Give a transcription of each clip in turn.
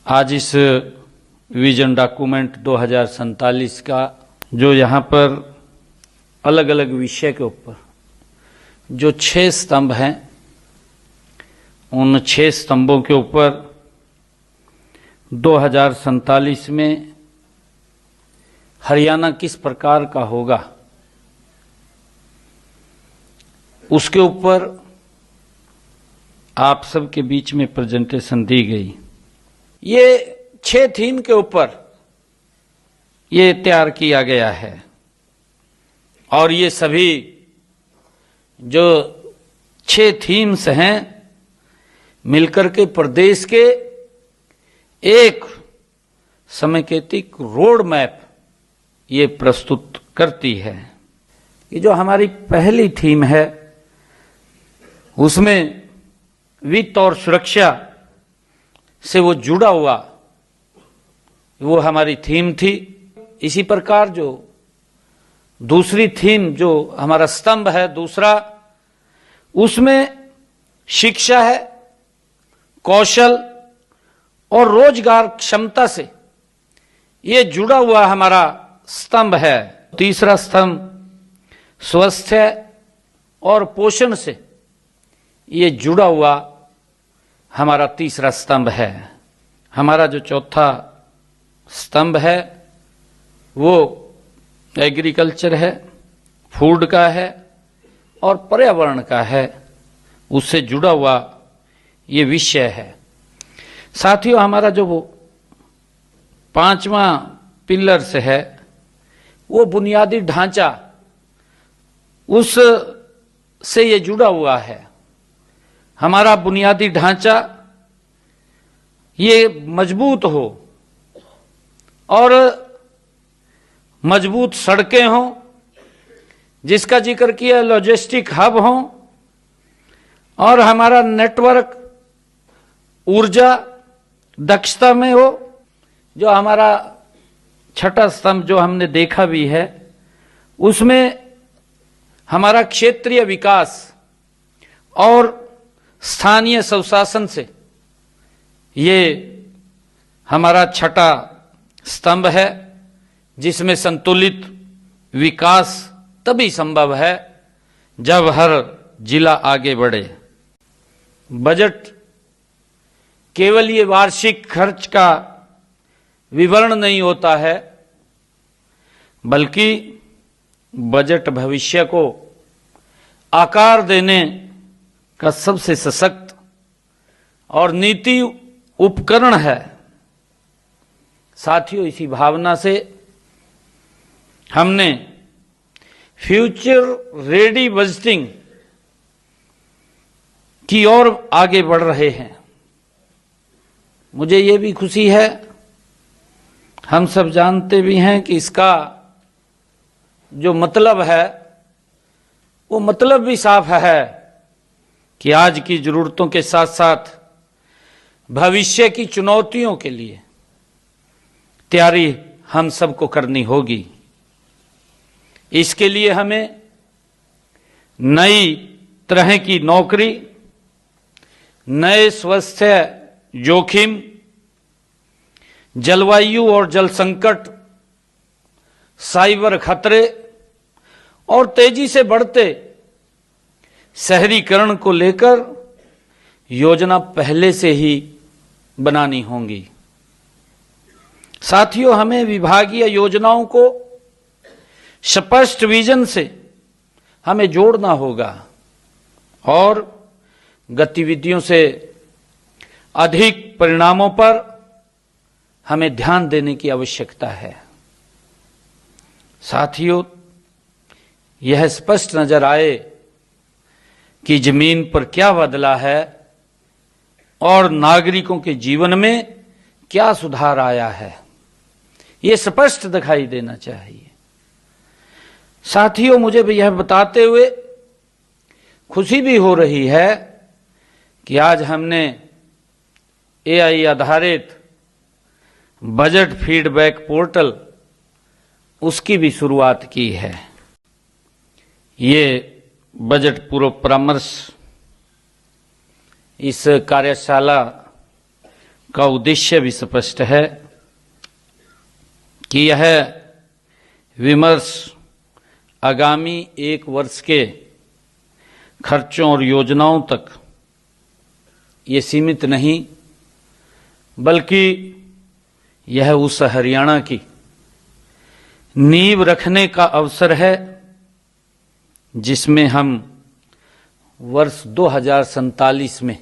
आज इस vision document 2047 का जो यहाँ पर अलग अलग विषय के ऊपर जो 6 स्तंभ हैं, उन 6 स्तंभों के ऊपर 2047 में हरियाणा किस प्रकार का होगा, उसके ऊपर आप सबके बीच में प्रेजेंटेशन दी गई। ये 6 थीम के ऊपर ये तैयार किया गया है और ये सभी जो 6 थीम्स हैं मिलकर के प्रदेश के एक समेकित रोड मैप ये प्रस्तुत करती है। ये जो हमारी पहली थीम है उसमें वित्त और सुरक्षा से वो जुड़ा हुआ वो हमारी थीम थी। इसी प्रकार जो दूसरी थीम जो हमारा स्तंभ है दूसरा, उसमें शिक्षा है, कौशल और रोजगार क्षमता से ये जुड़ा हुआ हमारा स्तंभ है। तीसरा स्तंभ स्वास्थ्य और पोषण से ये जुड़ा हुआ हमारा तीसरा स्तंभ है। हमारा जो चौथा स्तंभ है वो एग्रीकल्चर है, फूड का है और पर्यावरण का है, उससे जुड़ा हुआ ये विषय है। साथियों, हमारा जो वो 5वां पिलर से है वो बुनियादी ढांचा, उस से ये जुड़ा हुआ है। हमारा बुनियादी ढांचा ये मजबूत हो और मजबूत सड़कें हों, जिसका जिक्र किया लॉजिस्टिक हब हों, और हमारा नेटवर्क ऊर्जा दक्षता में हो। जो हमारा छठा स्तंभ जो हमने देखा भी है उसमें हमारा क्षेत्रीय विकास और स्थानीय स्वशासन से ये हमारा छठा स्तंभ है, जिसमें संतुलित विकास तभी संभव है जब हर जिला आगे बढ़े। बजट केवल ये वार्षिक खर्च का विवरण नहीं होता है, बल्कि बजट भविष्य को आकार देने का सबसे सशक्त और नीति उपकरण है। साथियों, इसी भावना से हमने फ्यूचर रेडी बजटिंग की ओर आगे बढ़ रहे हैं। मुझे ये भी खुशी है, हम सब जानते भी हैं कि इसका जो मतलब है वो मतलब भी साफ है कि आज की जरूरतों के साथ साथ भविष्य की चुनौतियों के लिए तैयारी हम सबको करनी होगी। इसके लिए हमें नई तरह की नौकरी, नए स्वास्थ्य जोखिम, जलवायु और जल संकट, साइबर खतरे और तेजी से बढ़ते शहरीकरण को लेकर योजना पहले से ही बनानी होंगी। साथियों, हमें विभागीय योजनाओं को स्पष्ट विजन से हमें जोड़ना होगा और गतिविधियों से अधिक परिणामों पर हमें ध्यान देने की आवश्यकता है। साथियों, यह स्पष्ट नजर आए कि जमीन पर क्या बदला है और नागरिकों के जीवन में क्या सुधार आया है, यह स्पष्ट दिखाई देना चाहिए। साथियों, मुझे भी यह बताते हुए खुशी भी हो रही है कि आज हमने AI आधारित बजट फीडबैक पोर्टल उसकी भी शुरुआत की है। ये बजट पूर्व परामर्श इस कार्यशाला का उद्देश्य भी स्पष्ट है कि यह विमर्श आगामी 1 वर्ष के खर्चों और योजनाओं तक ये सीमित नहीं, बल्कि यह उस हरियाणा की नींव रखने का अवसर है जिसमें हम वर्ष 2047 में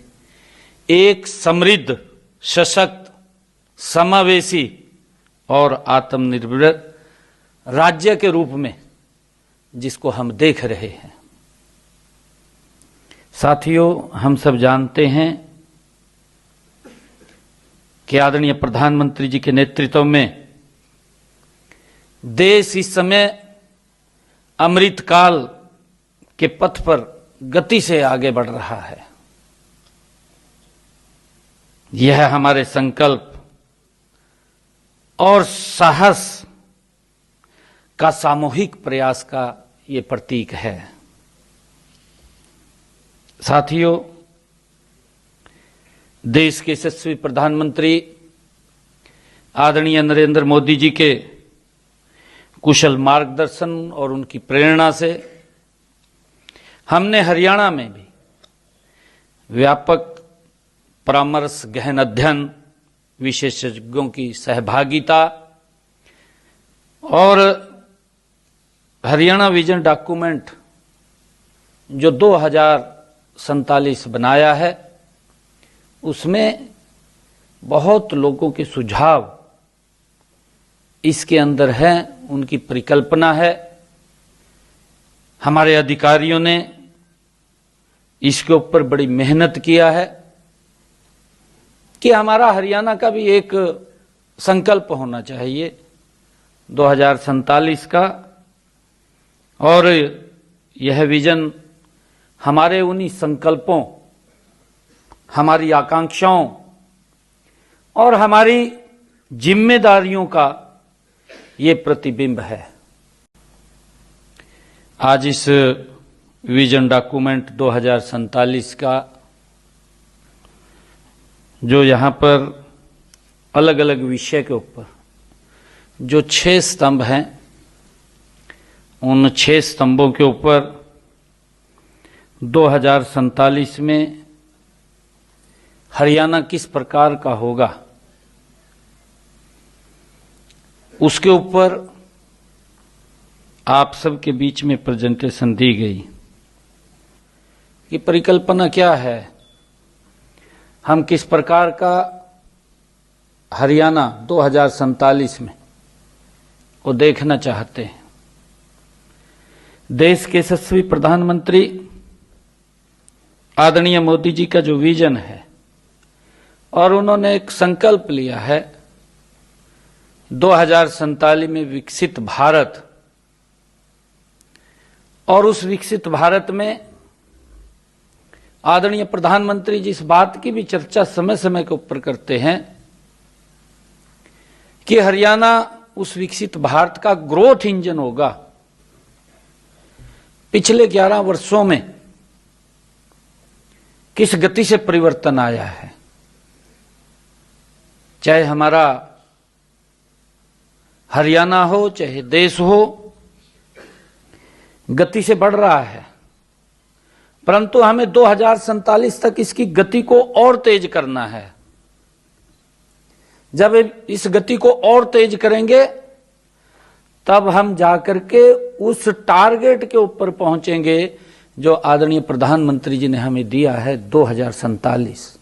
एक समृद्ध, सशक्त, समावेशी और आत्मनिर्भर राज्य के रूप में जिसको हम देख रहे हैं। साथियों, हम सब जानते हैं कि आदरणीय प्रधानमंत्री जी के नेतृत्व में देश इस समय अमृतकाल के पथ पर गति से आगे बढ़ रहा है। यह हमारे संकल्प और साहस का सामूहिक प्रयास का ये प्रतीक है। साथियों, देश के यशस्वी प्रधानमंत्री आदरणीय नरेंद्र मोदी जी के कुशल मार्गदर्शन और उनकी प्रेरणा से हमने हरियाणा में भी व्यापक परामर्श, गहन अध्ययन, विशेषज्ञों की सहभागिता और हरियाणा विजन डॉक्यूमेंट जो 2047 बनाया है, उसमें बहुत लोगों के सुझाव इसके अंदर हैं, उनकी परिकल्पना है। हमारे अधिकारियों ने इसके ऊपर बड़ी मेहनत किया है कि हमारा हरियाणा का भी एक संकल्प होना चाहिए 2047 का, और यह विजन हमारे उन्हीं संकल्पों, हमारी आकांक्षाओं और हमारी जिम्मेदारियों का ये प्रतिबिंब है। आज इस विजन डॉक्यूमेंट 2047 का जो यहाँ पर अलग अलग विषय के ऊपर जो 6 स्तंभ हैं, उन 6 स्तंभों के ऊपर 2047 में हरियाणा किस प्रकार का होगा, उसके ऊपर आप सबके बीच में प्रेजेंटेशन दी गई कि परिकल्पना क्या है, हम किस प्रकार का हरियाणा 2047 में को देखना चाहते हैं। देश के यशस्वी प्रधानमंत्री आदरणीय मोदी जी का जो विजन है, और उन्होंने एक संकल्प लिया है 2047 में विकसित भारत, और उस विकसित भारत में आदरणीय प्रधानमंत्री जी इस बात की भी चर्चा समय समय के ऊपर करते हैं कि हरियाणा उस विकसित भारत का ग्रोथ इंजन होगा। पिछले 11 वर्षों में किस गति से परिवर्तन आया है, चाहे हमारा हरियाणा हो चाहे देश हो, गति से बढ़ रहा है, परंतु हमें 2047 तक इसकी गति को और तेज करना है। जब इस गति को और तेज करेंगे तब हम जाकर के उस टारगेट के ऊपर पहुंचेंगे जो आदरणीय प्रधानमंत्री जी ने हमें दिया है 2047।